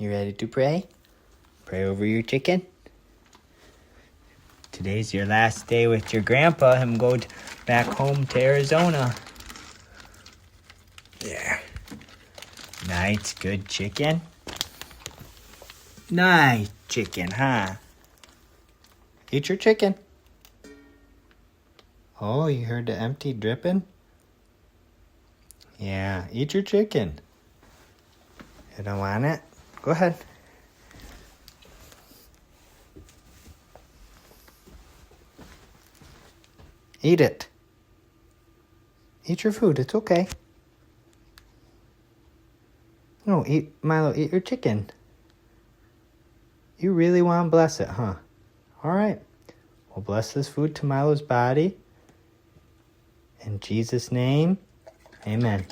You ready to pray? Pray over your chicken? Today's your last day with your grandpa. Him go back home to Arizona. There. Nice, good chicken. Nice chicken, huh? Eat your chicken. Oh, you heard the empty dripping? Yeah, eat your chicken. You don't want it? Go ahead. Eat it. Eat your food, it's okay. No, Milo, eat your chicken. You really want to bless it, huh? All right. We'll bless this food to Milo's body. In Jesus' name, amen.